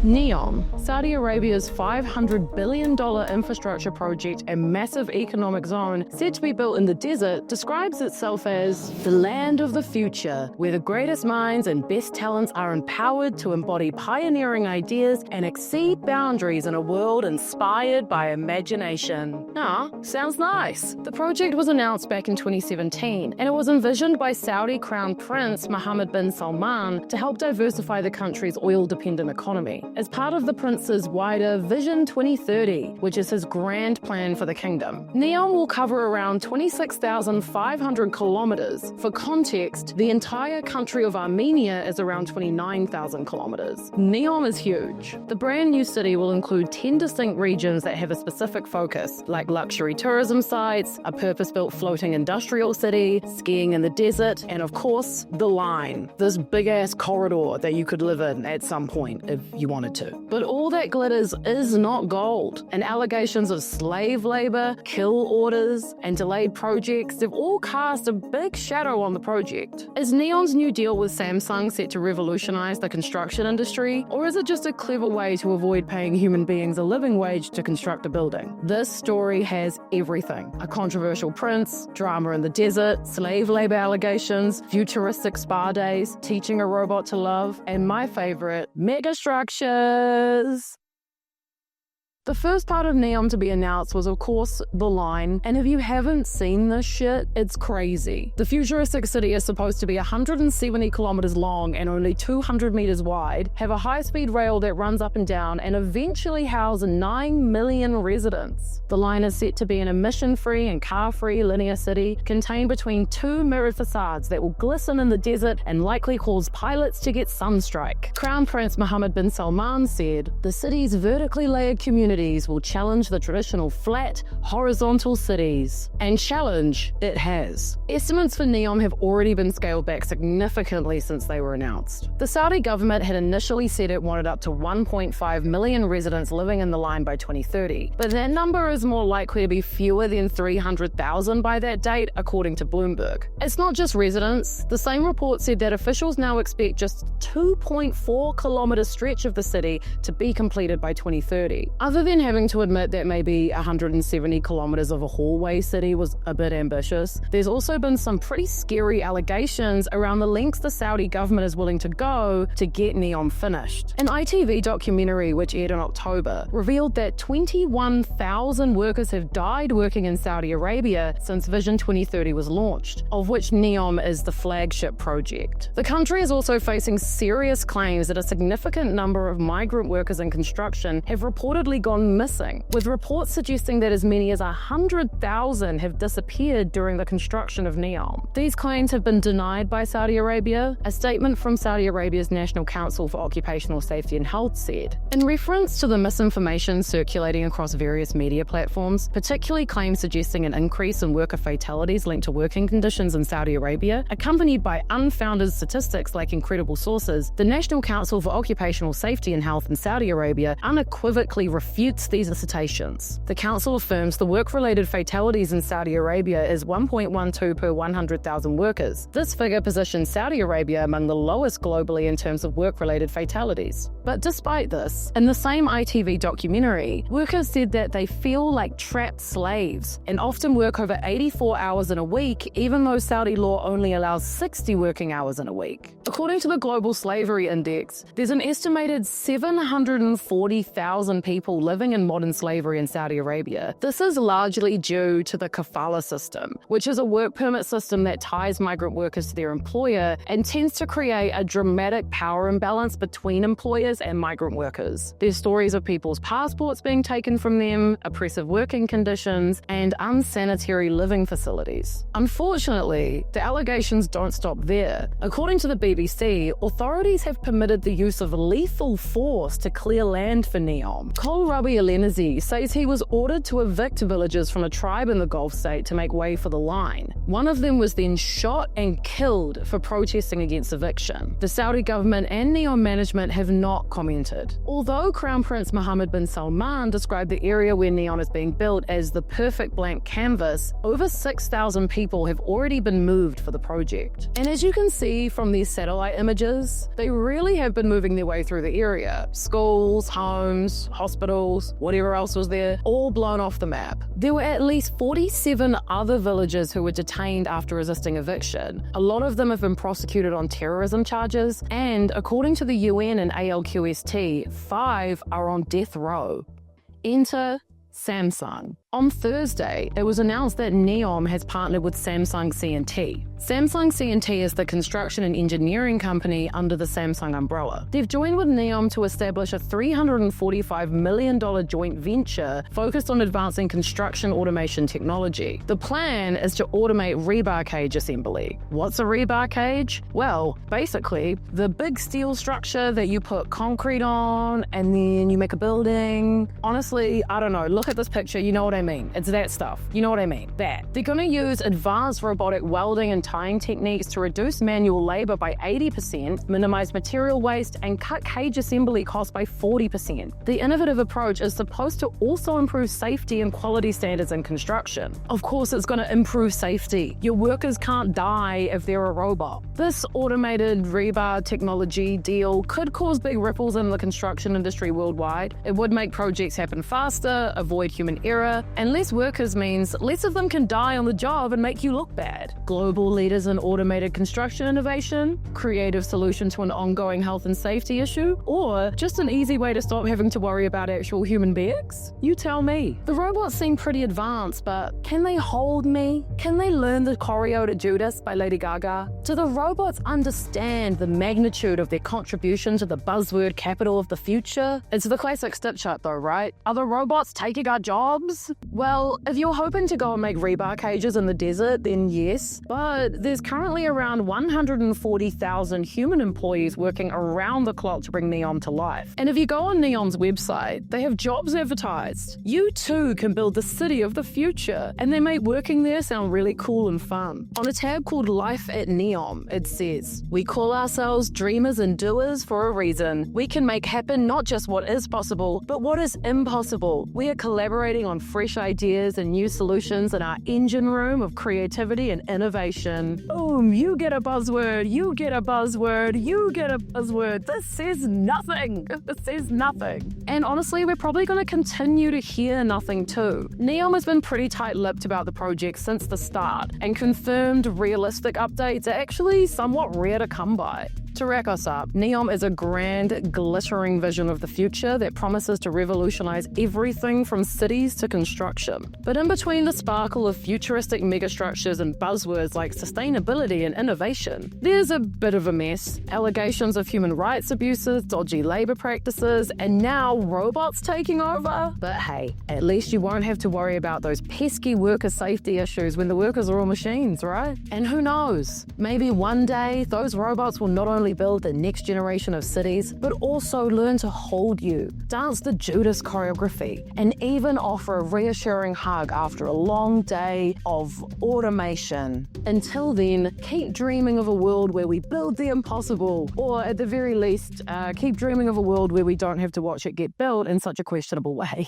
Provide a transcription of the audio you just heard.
Neom, Saudi Arabia's $500 billion infrastructure project and massive economic zone said to be built in the desert, describes itself as the land of the future, where the greatest minds and best talents are empowered to embody pioneering ideas and exceed boundaries in a world inspired by imagination. Sounds nice. The project was announced back in 2017, and it was envisioned by Saudi Crown Prince Mohammed bin Salman to help diversify the country's oil-dependent economy, as part of the prince's wider Vision 2030, which is his grand plan for the kingdom. Neom will cover around 26,500 kilometers. For context, the entire country of Armenia is around 29,000 kilometers. Neom is huge. The brand new city will include 10 distinct regions that have a specific focus, like luxury tourism sites, a purpose-built floating industrial city, skiing in the desert, and of course, the line. This big-ass corridor that you could live in at some point if you wanted to. But all that glitters is not gold, and allegations of slave labor, kill orders, and delayed projects have all cast a big shadow on the project. Is Neom's new deal with Samsung set to revolutionize the construction industry, or is it just a clever way to avoid paying human beings a living wage to construct a building? This story has everything: a controversial prince, drama in the desert, slave labor allegations, futuristic spa days, teaching a robot to love, and my favorite, mega structures. The first part of Neom to be announced was, of course, the line, and if you haven't seen this shit, it's crazy. The futuristic city is supposed to be 170 kilometers long and only 200 meters wide, have a high-speed rail that runs up and down, and eventually house 9 million residents. The line is set to be an emission-free and car-free linear city, contained between 2 mirrored facades that will glisten in the desert and likely cause pilots to get sunstrike. Crown Prince Mohammed bin Salman said, "The city's vertically layered community will challenge the traditional flat, horizontal cities." And challenge it has. Estimates for Neom have already been scaled back significantly since they were announced. The Saudi government had initially said it wanted up to 1.5 million residents living in the line by 2030, but that number is more likely to be fewer than 300,000 by that date, according to Bloomberg. It's not just residents. The same report said that officials now expect just 2.4 kilometer stretch of the city to be completed by 2030. Other than having to admit that maybe 170 kilometers of a hallway city was a bit ambitious, there's also been some pretty scary allegations around the lengths the Saudi government is willing to go to get Neom finished. An ITV documentary, which aired in October, revealed that 21,000 workers have died working in Saudi Arabia since Vision 2030 was launched, of which Neom is the flagship project. The country is also facing serious claims that a significant number of migrant workers in construction have reportedly gone missing, with reports suggesting that as many as 100,000 have disappeared during the construction of Neom. These claims have been denied by Saudi Arabia. A statement from Saudi Arabia's National Council for Occupational Safety and Health said, in reference to the misinformation circulating across various media platforms, particularly claims suggesting an increase in worker fatalities linked to working conditions in Saudi Arabia, accompanied by unfounded statistics like incredible sources, the National Council for Occupational Safety and Health in Saudi Arabia unequivocally refutes these citations. The council affirms the work-related fatalities in Saudi Arabia is 1.12 per 100,000 workers. This figure positions Saudi Arabia among the lowest globally in terms of work-related fatalities. But despite this, in the same ITV documentary, workers said that they feel like trapped slaves and often work over 84 hours in a week, even though Saudi law only allows 60 working hours in a week. According to the Global Slavery Index, there's an estimated 740,000 people living in modern slavery in Saudi Arabia. This is largely due to the kafala system, which is a work permit system that ties migrant workers to their employer and tends to create a dramatic power imbalance between employers and migrant workers. There's stories of people's passports being taken from them, oppressive working conditions, and unsanitary living facilities. Unfortunately, the allegations don't stop there. According to the BBC, authorities have permitted the use of lethal force to clear land for Neom. Rabi Al-Enazi says he was ordered to evict villagers from a tribe in the Gulf state to make way for the line. One of them was then shot and killed for protesting against eviction. The Saudi government and Neom management have not not commented. Although Crown Prince Mohammed bin Salman described the area where Neom is being built as the perfect blank canvas, over 6,000 people have already been moved for the project. And as you can see from these satellite images, they really have been moving their way through the area. Schools, homes, hospitals, whatever else was there, all blown off the map. There were at least 47 other villagers who were detained after resisting eviction. A lot of them have been prosecuted on terrorism charges, and according to the UN and ALQST, 5 are on death row. Enter Samsung. On Thursday, it was announced that Neom has partnered with Samsung C&T. Samsung C&T is the construction and engineering company under the Samsung umbrella. They've joined with Neom to establish a $345 million joint venture focused on advancing construction automation technology. The plan is to automate rebar cage assembly. What's a rebar cage? Well, basically, the big steel structure that you put concrete on and then you make a building. Honestly, I don't know. Look at this picture, you know what I mean. It's that stuff. You know what I mean? That. They're going to use advanced robotic welding and tying techniques to reduce manual labor by 80%, minimize material waste, and cut cage assembly costs by 40%. The innovative approach is supposed to also improve safety and quality standards in construction. Of course, it's going to improve safety. Your workers can't die if they're a robot. This automated rebar technology deal could cause big ripples in the construction industry worldwide. It would make projects happen faster, avoid human error, and less workers means less of them can die on the job and make you look bad. Global leaders in automated construction innovation, creative solution to an ongoing health and safety issue, or just an easy way to stop having to worry about actual human beings? You tell me. The robots seem pretty advanced, but can they hold me? Can they learn the choreo to Judas by Lady Gaga? Do the robots understand the magnitude of their contribution to the buzzword capital of the future? It's the classic stitch up though, right? Are the robots taking our jobs? Well, if you're hoping to go and make rebar cages in the desert, then yes, but there's currently around 140,000 human employees working around the clock to bring Neom to life. And if you go on Neom's website, they have jobs advertised. You too can build the city of the future, and they make working there sound really cool and fun. On a tab called Life at Neom, it says, "We call ourselves dreamers and doers for a reason. We can make happen not just what is possible, but what is impossible. We are collaborating on fresh ideas and new solutions in our engine room of creativity and innovation." Boom, you get a buzzword, you get a buzzword, you get a buzzword. This says nothing. This says nothing. And honestly, we're probably going to continue to hear nothing too. Neom has been pretty tight-lipped about the project since the start, and confirmed realistic updates are actually somewhat rare to come by. To wrap us up, Neom is a grand, glittering vision of the future that promises to revolutionize everything from cities to construction. But in between the sparkle of futuristic megastructures and buzzwords like sustainability and innovation, there's a bit of a mess. Allegations of human rights abuses, dodgy labor practices, and now robots taking over. But hey, at least you won't have to worry about those pesky worker safety issues when the workers are all machines, right? And who knows, maybe one day those robots will not only build the next generation of cities, but also learn to hold you, dance the Judas choreography, and even offer a reassuring hug after a long day of automation. Until then, keep dreaming of a world where we build the impossible, or at the very least, keep dreaming of a world where we don't have to watch it get built in such a questionable way.